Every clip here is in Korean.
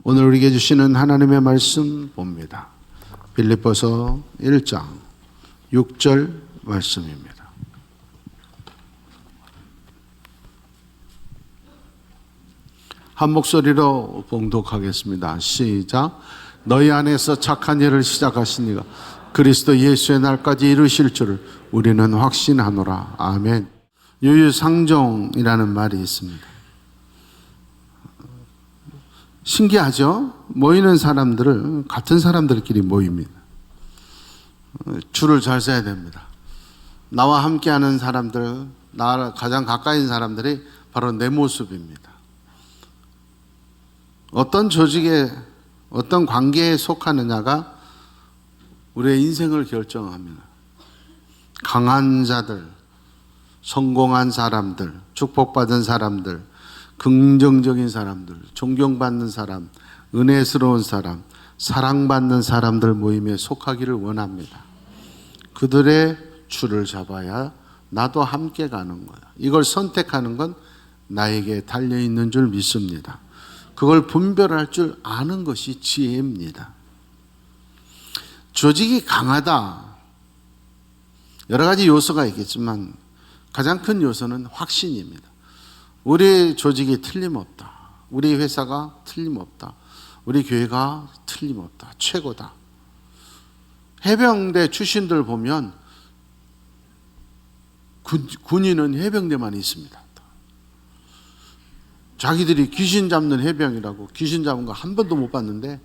오늘 우리에게 주시는 하나님의 말씀 봅니다. 빌립보서 1장 6절 말씀입니다. 한 목소리로 봉독하겠습니다. 시작. 너희 안에서 착한 일을 시작하신 이가 그리스도 예수의 날까지 이루실 줄을 우리는 확신하노라. 아멘. 유유상종이라는 말이 있습니다. 신기하죠? 모이는 사람들을 같은 사람들끼리 모입니다. 줄을 잘 서야 됩니다. 나와 함께하는 사람들, 나와 가장 가까이 있는 사람들이 바로 내 모습입니다. 어떤 조직에, 어떤 관계에 속하느냐가 우리의 인생을 결정합니다. 강한 자들, 성공한 사람들, 축복받은 사람들, 긍정적인 사람들, 존경받는 사람, 은혜스러운 사람, 사랑받는 사람들 모임에 속하기를 원합니다. 그들의 줄을 잡아야 나도 함께 가는 거야. 이걸 선택하는 건 나에게 달려있는 줄 믿습니다. 그걸 분별할 줄 아는 것이 지혜입니다. 조직이 강하다. 여러 가지 요소가 있겠지만 가장 큰 요소는 확신입니다. 우리 조직이 틀림없다. 우리 회사가 틀림없다. 우리 교회가 틀림없다. 최고다. 해병대 출신들 보면 군인은 해병대만 있습니다. 자기들이 귀신 잡는 해병이라고, 귀신 잡은 거 한 번도 못 봤는데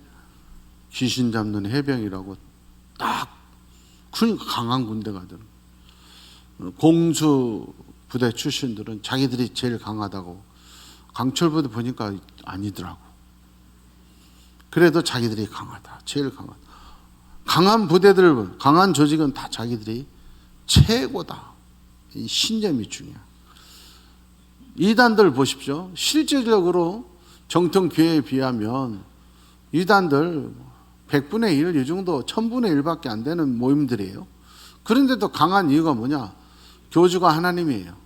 귀신 잡는 해병이라고 딱 강한 군대가 되는. 공수 부대 출신들은 자기들이 제일 강하다고, 강철부대 보니까 아니더라고. 그래도 자기들이 강하다, 제일 강하다. 강한 부대들, 강한 조직은 다 자기들이 최고다. 이 신념이 중요해요. 이단들 보십시오. 실질적으로 정통 교회에 비하면 이단들 100분의 1, 이 정도 1000분의 1밖에 안 되는 모임들이에요. 그런데도 강한 이유가 뭐냐? 교주가 하나님이에요.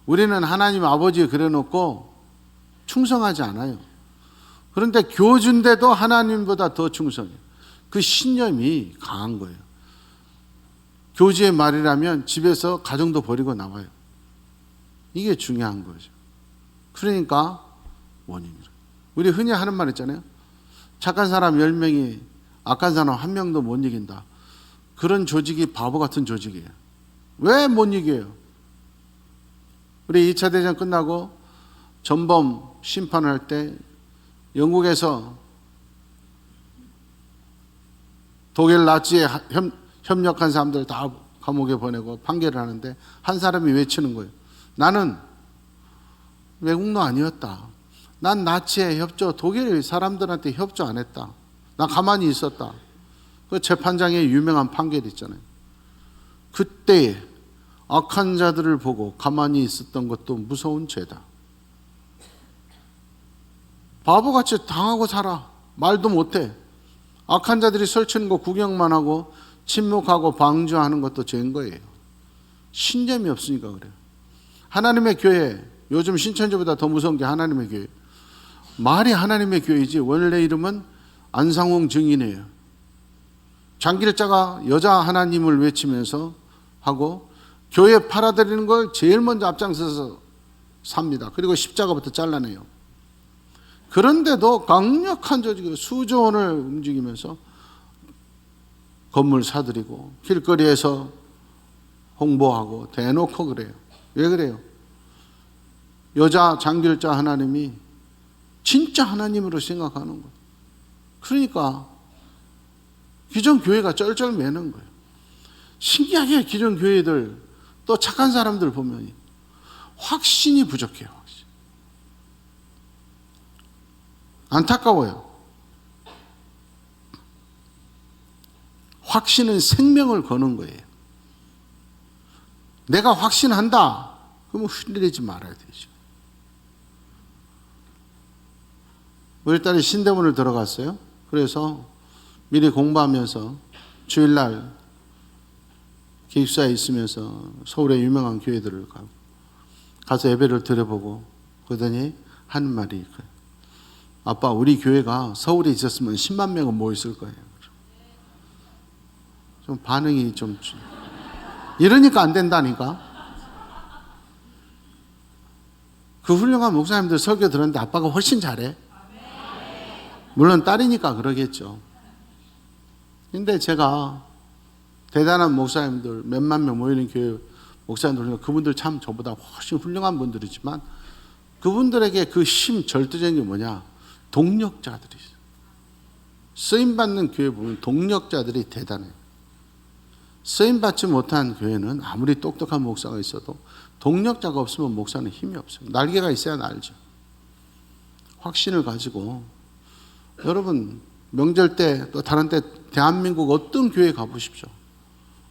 우리는 하나님 아버지에 그려놓고 충성하지 않아요. 그런데 교주인데도 하나님보다 더 충성해요. 그 신념이 강한 거예요. 교주의 말이라면 집에서 가정도 버리고 나와요. 이게 중요한 거죠. 그러니까 원인이에요. 우리 흔히 하는 말 있잖아요. 착한 사람 10명이 악한 사람 1명도 못 이긴다. 그런 조직이 바보 같은 조직이에요. 왜 못 이겨요? 우리 2차 대전 끝나고 전범 심판을 할 때 영국에서 독일 나치에 협력한 사람들 다 감옥에 보내고 판결을 하는데 한 사람이 외치는 거예요. 나는 외국노 아니었다. 난 나치에 독일 사람들한테 협조 안 했다. 나 가만히 있었다. 그 재판장의 유명한 판결이 있잖아요. 그때 악한 자들을 보고 가만히 있었던 것도 무서운 죄다. 바보같이 당하고 살아. 말도 못해. 악한 자들이 설치는 거 구경만 하고 침묵하고 방주하는 것도 죄인 거예요. 신념이 없으니까 그래요. 하나님의 교회, 요즘 신천지보다 더 무서운 게 하나님의 교회. 말이 하나님의 교회이지 원래 이름은 안상홍 증인이에요. 장길자가 여자 하나님을 외치면서 하고 교회 팔아드리는 걸 제일 먼저 앞장서서 삽니다. 그리고 십자가부터 잘라내요. 그런데도 강력한 조직이 수조 원을 움직이면서 건물 사들이고 길거리에서 홍보하고 대놓고 그래요. 왜 그래요? 여자 장길자 하나님이 진짜 하나님으로 생각하는 거예요. 그러니까 기존 교회가 쩔쩔매는 거예요. 신기하게 기존 교회들 또 착한 사람들 보면 확신이 부족해요. 확신. 안타까워요. 확신은 생명을 거는 거예요. 내가 확신한다. 그러면 흔들리지 말아야 되죠. 우리 딸이 신대문을 들어갔어요. 그래서 미리 공부하면서 주일날 기숙사에 있으면서 서울의 유명한 교회들을 가서 예배를 드려보고 그러더니 하는 말이 아빠, 우리 교회가 서울에 있었으면 10만 명은 모였을 거예요. 좀 반응이 좀 이러니까 안 된다니까. 그 훌륭한 목사님들 설교 들었는데 아빠가 훨씬 잘해. 물론 딸이니까 그러겠죠. 근데 제가 대단한 목사님들, 몇만 명 모이는 교회 목사님들, 그분들 참 저보다 훨씬 훌륭한 분들이지만 그분들에게 그 힘, 절대적인 게 뭐냐? 동력자들이 있어요. 쓰임받는 교회 보면 동력자들이 대단해요. 쓰임받지 못한 교회는 아무리 똑똑한 목사가 있어도 동력자가 없으면 목사는 힘이 없어요. 날개가 있어야 날죠. 확신을 가지고 여러분 명절 때 또 다른 때 대한민국 어떤 교회 가보십시오.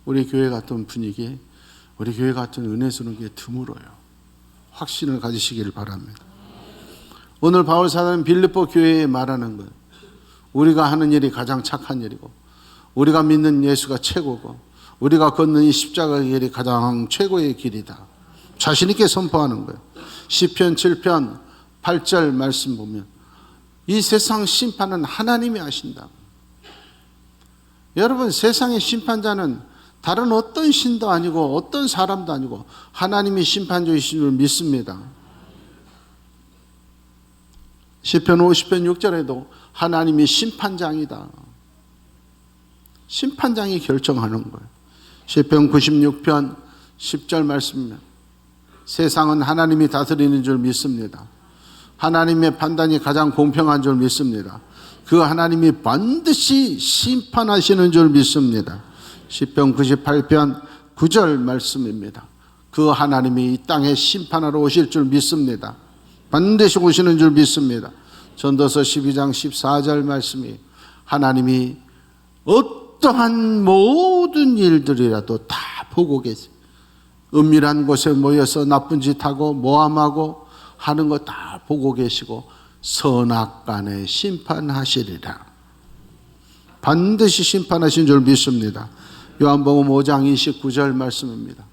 우리 교회 같은 분위기, 우리 교회 같은 은혜 주는 게 드물어요. 확신을 가지시기를 바랍니다. 오늘 바울 사도는 빌립보 교회에 말하는 것, 우리가 하는 일이 가장 착한 일이고 우리가 믿는 예수가 최고고 우리가 걷는 이 십자가의 길이 가장 최고의 길이다. 자신 있게 선포하는 거예요. 시편 7편 8절 말씀 보면 이 세상 심판은 하나님이 하신다. 여러분, 세상의 심판자는 다른 어떤 신도 아니고 어떤 사람도 아니고 하나님이 심판자이신 줄 믿습니다. 시편 50편 6절에도 하나님이 심판장이다. 심판장이 결정하는 거예요. 시편 96편 10절 말씀입니다. 세상은 하나님이 다스리는 줄 믿습니다. 하나님의 판단이 가장 공평한 줄 믿습니다. 그 하나님이 반드시 심판하시는 줄 믿습니다. 시편 98편 9절 말씀입니다. 그 하나님이 이 땅에 심판하러 오실 줄 믿습니다. 반드시 오시는 줄 믿습니다. 전도서 12장 14절 말씀이 하나님이 어떠한 모든 일들이라도 다 보고 계세요. 은밀한 곳에 모여서 나쁜 짓 하고 모함하고 하는 거 다 보고 계시고 선악간에 심판하시리라. 반드시 심판하신 줄 믿습니다. 요한복음 5장 29절 말씀입니다.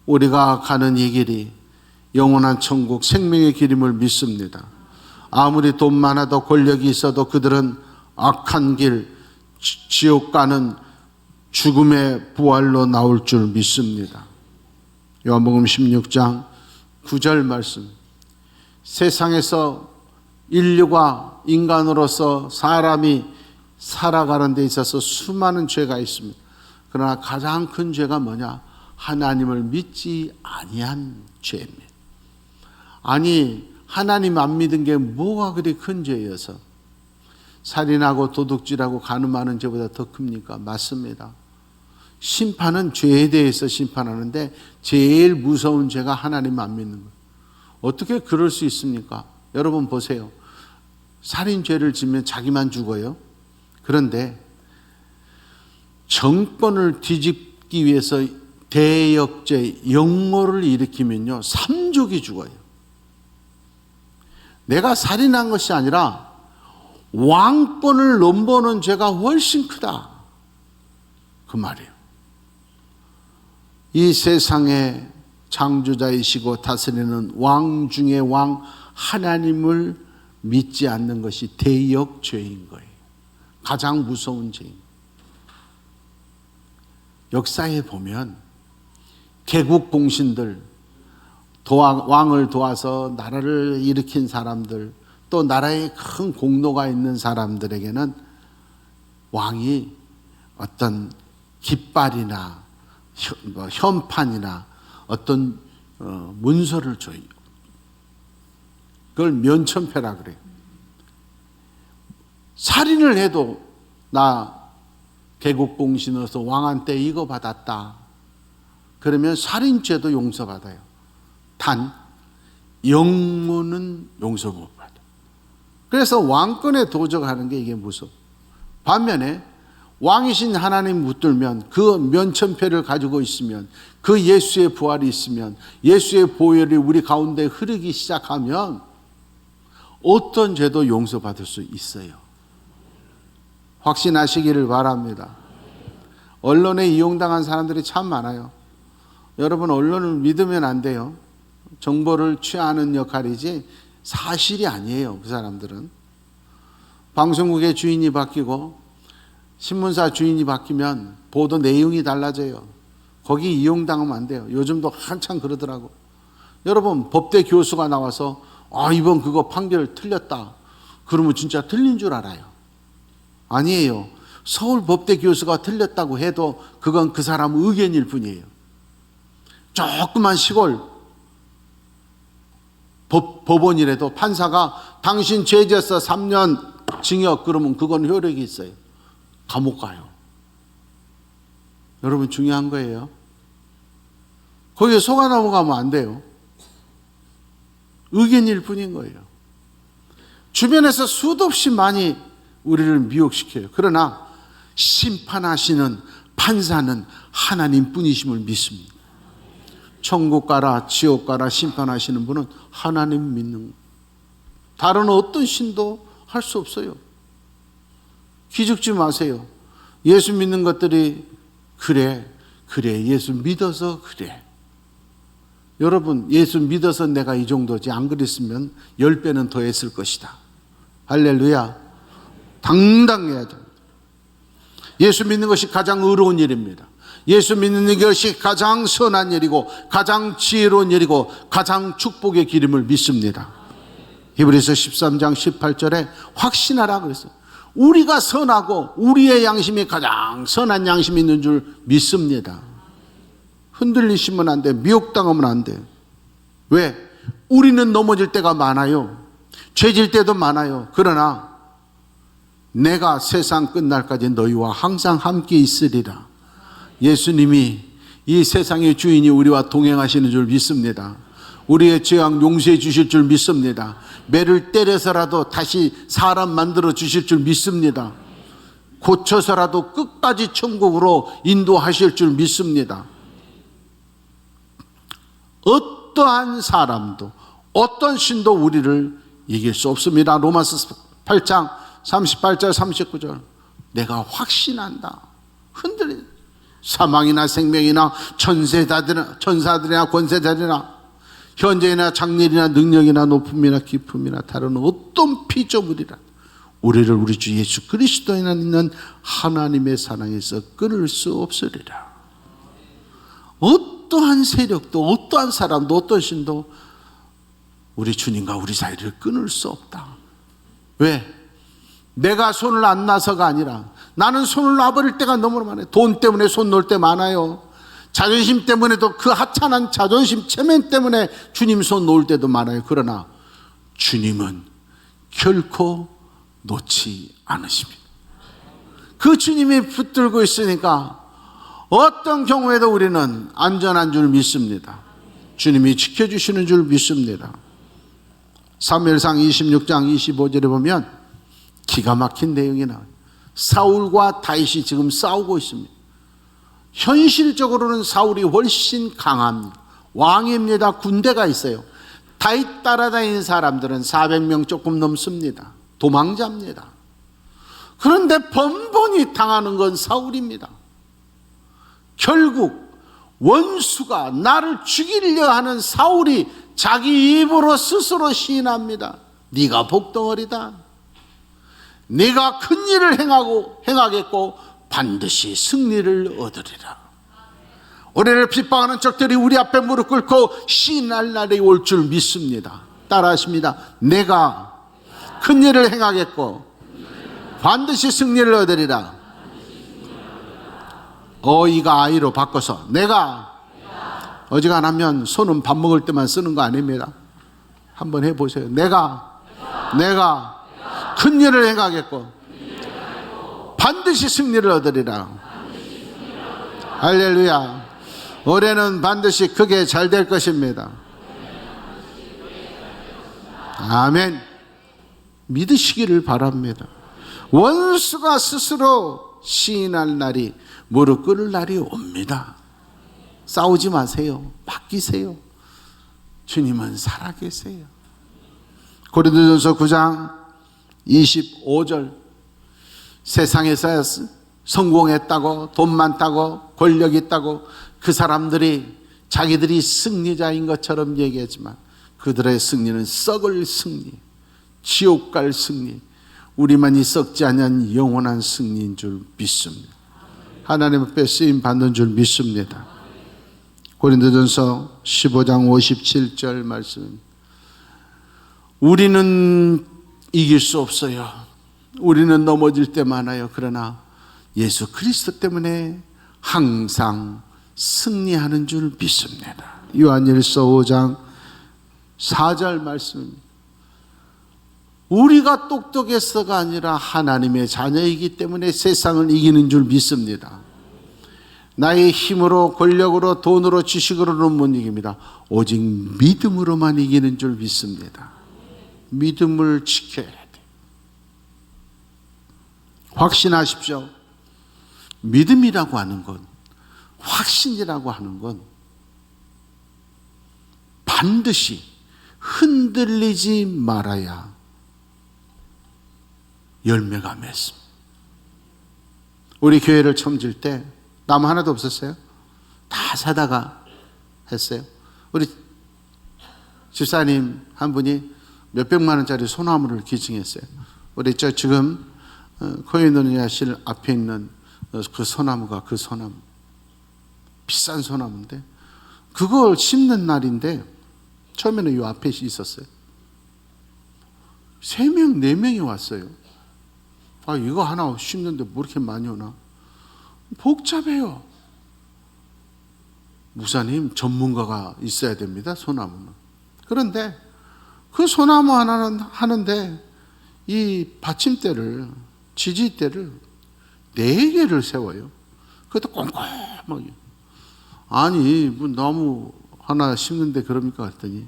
우리가 가는 이 길이 영원한 천국 생명의 길임을 믿습니다. 아무리 돈 많아도 권력이 있어도 그들은 악한 길, 지옥 가는 죽음의 부활로 나올 줄 믿습니다. 요한복음 16장 9절 말씀. 세상에서 인류가 인간으로서 사람이 살아가는 데 있어서 수많은 죄가 있습니다. 그러나 가장 큰 죄가 뭐냐? 하나님을 믿지 아니한 죄입니다. 아니, 하나님 안 믿은 게 뭐가 그리 큰 죄여서 살인하고 도둑질하고 간음하는 죄보다 더 큽니까? 맞습니다. 심판은 죄에 대해서 심판하는데 제일 무서운 죄가 하나님 안 믿는 거예요. 어떻게 그럴 수 있습니까? 여러분 보세요. 살인죄를 지면 자기만 죽어요. 그런데 정권을 뒤집기 위해서 대역죄, 역모를 일으키면요 3족이 죽어요. 내가 살인한 것이 아니라 왕권을 넘보는 죄가 훨씬 크다, 그 말이에요. 이 세상의 창조자이시고 다스리는 왕 중의 왕 하나님을 믿지 않는 것이 대역죄인 거예요. 가장 무서운 죄입니다. 역사에 보면 개국 공신들, 왕을 도와서 나라를 일으킨 사람들, 또 나라에 큰 공로가 있는 사람들에게는 왕이 어떤 깃발이나 현판이나 어떤 문서를 줘요. 그걸 면천패라 그래요. 살인을 해도 나 개국공신으로서 왕한테 이거 받았다 그러면 살인죄도 용서받아요. 단 영모는 용서 못 받아요. 그래서 왕권에 도적하는 게 이게 무서워. 반면에 왕이신 하나님 붙들면, 그 면천패를 가지고 있으면, 그 예수의 부활이 있으면, 예수의 보혈이 우리 가운데 흐르기 시작하면 어떤 죄도 용서받을 수 있어요. 확신하시기를 바랍니다. 언론에 이용당한 사람들이 참 많아요. 여러분, 언론을 믿으면 안 돼요. 정보를 취하는 역할이지 사실이 아니에요. 그 사람들은. 방송국의 주인이 바뀌고 신문사 주인이 바뀌면 보도 내용이 달라져요. 거기 이용당하면 안 돼요. 요즘도 한참 그러더라고. 여러분, 법대 교수가 나와서 이번 그거 판결 틀렸다 그러면 진짜 틀린 줄 알아요. 아니에요. 서울 법대 교수가 틀렸다고 해도 그건 그 사람 의견일 뿐이에요. 조그만 시골 법원이라도 판사가 당신 죄졌어 3년 징역 그러면 그건 효력이 있어요. 감옥 가요. 여러분, 중요한 거예요. 거기에 속아 넘어가면 안 돼요. 의견일 뿐인 거예요. 주변에서 수도 없이 많이 우리를 미혹시켜요. 그러나 심판하시는 판사는 하나님 뿐이심을 믿습니다. 천국 가라 지옥 가라 심판하시는 분은 하나님 믿는 거예요. 다른 어떤 신도 할 수 없어요. 기죽지 마세요. 예수 믿는 것들이 그래 예수 믿어서 그래. 여러분, 예수 믿어서 내가 이 정도지 안 그랬으면 10배는 더 했을 것이다. 할렐루야. 당당해야 됩니다. 예수 믿는 것이 가장 의로운 일입니다. 예수 믿는 것이 가장 선한 일이고 가장 지혜로운 일이고 가장 축복의 길임을 믿습니다. 히브리서 13장 18절에 확신하라 그랬어요. 우리가 선하고 우리의 양심이 가장 선한 양심이 있는 줄 믿습니다. 흔들리시면 안 돼. 미혹당하면 안 돼. 왜? 우리는 넘어질 때가 많아요. 죄질 때도 많아요. 그러나 내가 세상 끝날까지 너희와 항상 함께 있으리라. 예수님이 이 세상의 주인이 우리와 동행하시는 줄 믿습니다. 우리의 죄악 용서해 주실 줄 믿습니다. 매를 때려서라도 다시 사람 만들어 주실 줄 믿습니다. 고쳐서라도 끝까지 천국으로 인도하실 줄 믿습니다. 어떠한 사람도 어떤 신도 우리를 이길 수 없습니다. 로마서 8장 38절 39절 내가 확신한다. 흔들리 사망이나 생명이나 천사들이나 권세자들이나 현재나 장래나 능력이나 높음이나 깊음이나 다른 어떤 피조물이라 우리를 우리 주 예수 그리스도에 있는 하나님의 사랑에서 끊을 수 없으리라. 어떠한 세력도 어떠한 사람도 어떤 신도 우리 주님과 우리 사이를 끊을 수 없다. 왜? 내가 손을 안 놔서가 아니라 나는 손을 놔버릴 때가 너무 많아요. 돈 때문에 손 놓을 때 많아요. 자존심 때문에도 그 하찮은 자존심 체면 때문에 주님 손 놓을 때도 많아요. 그러나 주님은 결코 놓지 않으십니다. 그 주님이 붙들고 있으니까 어떤 경우에도 우리는 안전한 줄 믿습니다. 주님이 지켜주시는 줄 믿습니다. 사무엘상 26장 25절에 보면 기가 막힌 내용이 나와요. 사울과 다윗이 지금 싸우고 있습니다. 현실적으로는 사울이 훨씬 강합니다. 왕입니다. 군대가 있어요. 다윗 따라다니는 사람들은 400명 조금 넘습니다. 도망자입니다. 그런데 번번이 당하는 건 사울입니다. 결국 원수가 나를 죽이려 하는 사울이 자기 입으로 스스로 시인합니다. 네가 복덩어리다. 네가 큰 일을 행하겠고 반드시 승리를 얻으리라. 우리를 핍박하는 적들이 우리 앞에 무릎 꿇고 시인할 날이 올 줄 믿습니다. 따라하십니다. 내가 큰 일을 행하겠고 반드시 승리를 얻으리라. 어이가 아이로 바꿔서 내가 어지간하면 손은 밥 먹을 때만 쓰는 거 아닙니다. 한번 해보세요. 내가 큰 일을 행하겠고 반드시 승리를 얻으리라. 할렐루야. 올해는 반드시 크게 잘 될 것입니다. 아멘. 믿으시기를 바랍니다. 원수가 스스로 시인할 날이 무릎 꿇을 날이 옵니다. 싸우지 마세요. 맡기세요. 주님은 살아계세요. 고린도전서 9장 25절 세상에서 성공했다고 돈 많다고 권력 있다고 그 사람들이 자기들이 승리자인 것처럼 얘기하지만 그들의 승리는 썩을 승리, 지옥 갈 승리, 우리만이 썩지 않은 영원한 승리인 줄 믿습니다. 하나님 앞에 쓰임 받는 줄 믿습니다. 고린도전서 15장 57절 말씀, 우리는 이길 수 없어요. 우리는 넘어질 때 많아요. 그러나 예수 그리스도 때문에 항상 승리하는 줄 믿습니다. 요한일서 5장 4절 말씀입니다. 우리가 똑똑해서가 아니라 하나님의 자녀이기 때문에 세상을 이기는 줄 믿습니다. 나의 힘으로, 권력으로, 돈으로, 지식으로는 못 이깁니다. 오직 믿음으로만 이기는 줄 믿습니다. 믿음을 지켜야 돼. 확신하십시오. 믿음이라고 하는 건, 확신이라고 하는 건 반드시 흔들리지 말아야 열매가 맺습니다. 우리 교회를 처음 질 때 나무 하나도 없었어요. 다 사다가 했어요. 우리 집사님 한 분이 몇백만 원짜리 소나무를 기증했어요. 우리 지금 코인도니아실 앞에 있는 그 소나무가 그 소나무, 비싼 소나무인데 그걸 심는 날인데 처음에는 이 앞에 있었어요. 3명, 4명이 왔어요. 아, 이거 하나 심는데 뭐 이렇게 많이 오나? 복잡해요. 목사님, 전문가가 있어야 됩니다, 소나무는. 그런데 그 소나무 하나는 하는데 이 받침대를, 지지대를 4개를 세워요. 그것도 꼼꼼하게. 아니, 뭐 나무 하나 심는데 그럽니까? 했더니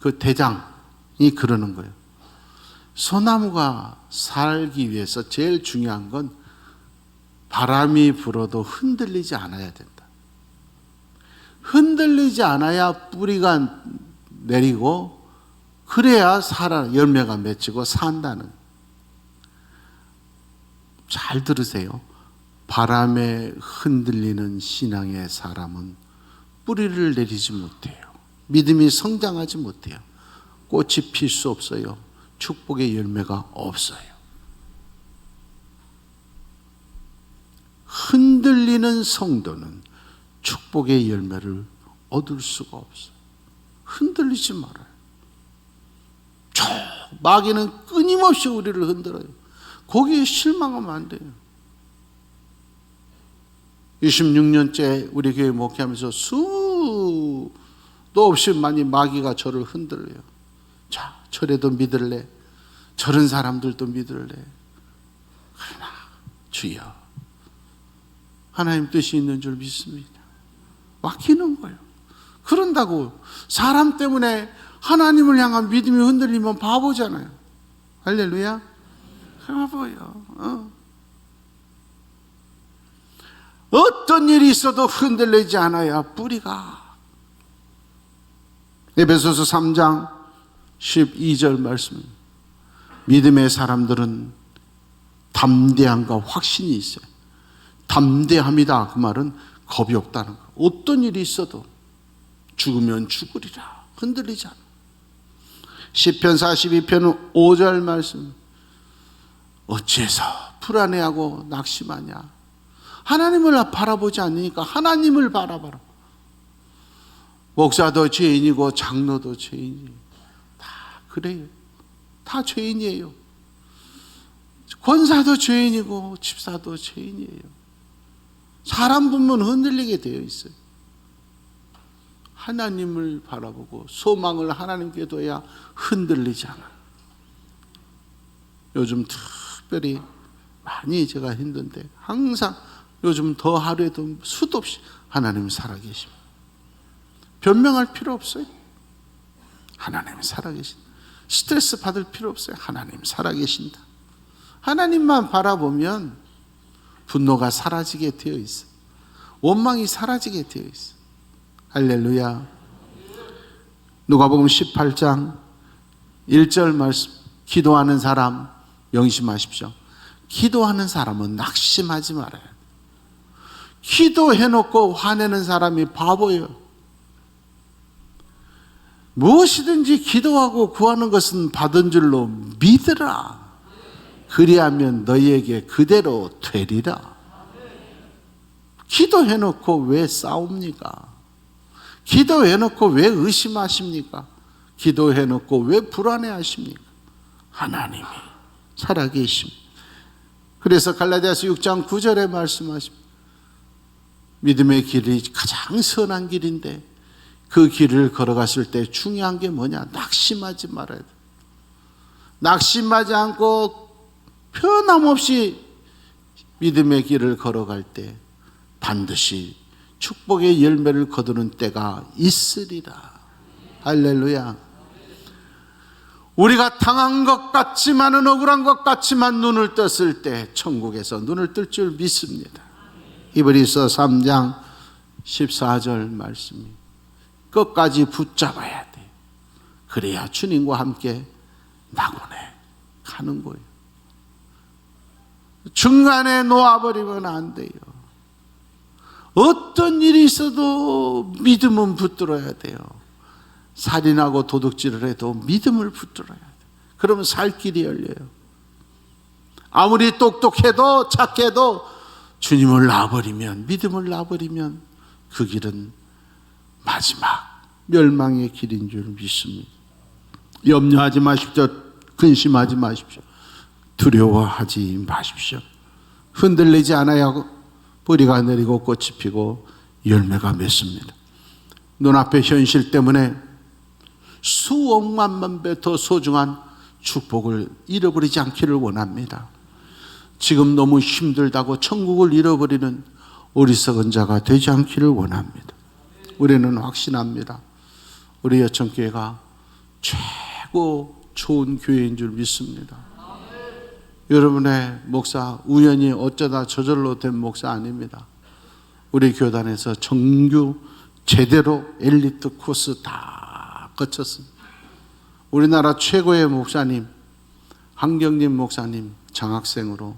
그 대장이 그러는 거예요. 소나무가 살기 위해서 제일 중요한 건 바람이 불어도 흔들리지 않아야 된다. 흔들리지 않아야 뿌리가 내리고 그래야 열매가 맺히고 산다는. 잘 들으세요. 바람에 흔들리는 신앙의 사람은 뿌리를 내리지 못해요. 믿음이 성장하지 못해요. 꽃이 필 수 없어요. 축복의 열매가 없어요. 흔들리는 성도는 축복의 열매를 얻을 수가 없어요. 흔들리지 말아요. 마귀는 끊임없이 우리를 흔들어요. 거기에 실망하면 안 돼요. 26년째 우리 교회 목회하면서 수도 없이 많이 마귀가 저를 흔들어요. 자, 저래도 믿을래? 저런 사람들도 믿을래? 하나, 주여, 하나님 뜻이 있는 줄 믿습니다. 막히는 거예요. 그런다고 사람 때문에 하나님을 향한 믿음이 흔들리면 바보잖아요. 할렐루야. 바보예요. 어떤 일이 있어도 흔들리지 않아야 뿌리가. 에베소서 3장 12절 말씀. 믿음의 사람들은 담대함과 확신이 있어요. 담대함이다. 그 말은 겁이 없다는 거. 어떤 일이 있어도 죽으면 죽으리라. 흔들리지 않아. 시편 42편 5절 말씀. 어째서 불안해하고 낙심하냐. 하나님을 바라보지 않으니까 하나님을 바라봐라. 목사도 죄인이고 장로도 죄인이에요. 다 그래요. 다 죄인이에요. 권사도 죄인이고 집사도 죄인이에요. 사람 보면 흔들리게 되어 있어요. 하나님을 바라보고 소망을 하나님께 둬야 흔들리지 않아요. 요즘 특별히 많이 제가 힘든데 항상 요즘 더 하루에도 수도 없이 하나님 살아계십니다. 변명할 필요 없어요. 하나님 살아계신다. 스트레스 받을 필요 없어요. 하나님 살아계신다. 하나님만 바라보면 분노가 사라지게 되어 있어요. 원망이 사라지게 되어 있어요. 할렐루야. 누가복음 18장 1절 말씀. 기도하는 사람 명심하십시오. 기도하는 사람은 낙심하지 말아요. 기도해놓고 화내는 사람이 바보예요. 무엇이든지 기도하고 구하는 것은 받은 줄로 믿으라. 그리하면 너희에게 그대로 되리라. 기도해놓고 왜 싸웁니까? 기도해놓고 왜 의심하십니까? 기도해놓고 왜 불안해하십니까? 하나님이 살아계십니다. 그래서 갈라디아서 6장 9절에 말씀하십니다. 믿음의 길이 가장 선한 길인데 그 길을 걸어갔을 때 중요한 게 뭐냐? 낙심하지 말아야 돼. 낙심하지 않고 변함없이 믿음의 길을 걸어갈 때 반드시 축복의 열매를 거두는 때가 있으리라. 할렐루야. 우리가 당한 것 같지만은, 억울한 것 같지만 눈을 떴을 때 천국에서 눈을 뜰 줄 믿습니다. 히브리서 3장 14절 말씀이 끝까지 붙잡아야 돼. 그래야 주님과 함께 낙원에 가는 거예요. 중간에 놓아버리면 안 돼요. 어떤 일이 있어도 믿음은 붙들어야 돼요. 살인하고 도둑질을 해도 믿음을 붙들어야 돼요. 그러면 살 길이 열려요. 아무리 똑똑해도 착해도 주님을 놔버리면, 믿음을 놔버리면 그 길은 마지막 멸망의 길인 줄 믿습니다. 염려하지 마십시오. 근심하지 마십시오. 두려워하지 마십시오. 흔들리지 않아야 뿌리가 내리고 꽃이 피고 열매가 맺습니다. 눈앞의 현실 때문에 수억만만 배 더 소중한 축복을 잃어버리지 않기를 원합니다. 지금 너무 힘들다고 천국을 잃어버리는 어리석은 자가 되지 않기를 원합니다. 우리는 확신합니다. 우리 여천교회가 최고 좋은 교회인 줄 믿습니다. 여러분의 목사 우연히 어쩌다 저절로 된 목사 아닙니다. 우리 교단에서 정규 제대로 엘리트 코스 다 거쳤습니다. 우리나라 최고의 목사님 한경림 목사님 장학생으로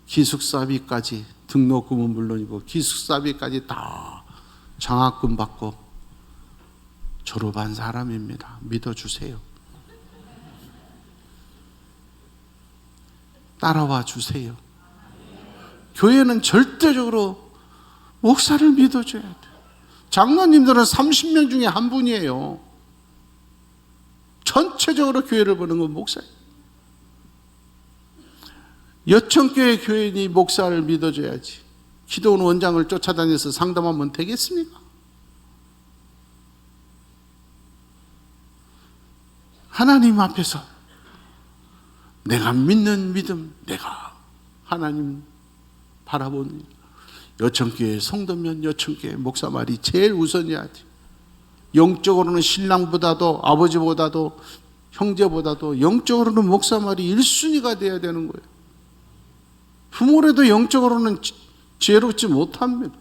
기숙사비까지, 등록금은 물론이고 기숙사비까지 다 장학금 받고 졸업한 사람입니다. 믿어주세요. 따라와 주세요. 교회는 절대적으로 목사를 믿어줘야 돼요. 장로님들은 30명 중에 한 분이에요. 전체적으로 교회를 보는 건 목사예요. 여천교회 교인이 목사를 믿어줘야지. 기도원 원장을 쫓아다녀서 상담하면 되겠습니까? 하나님 앞에서 내가 믿는 믿음, 내가 하나님 바라보는 여천교회 성도면 여천교회 목사 말이 제일 우선이야지. 영적으로는 신랑보다도 아버지보다도 형제보다도 영적으로는 목사 말이 1순위가 돼야 되는 거예요. 부모라도 영적으로는 지혜롭지 못합니다.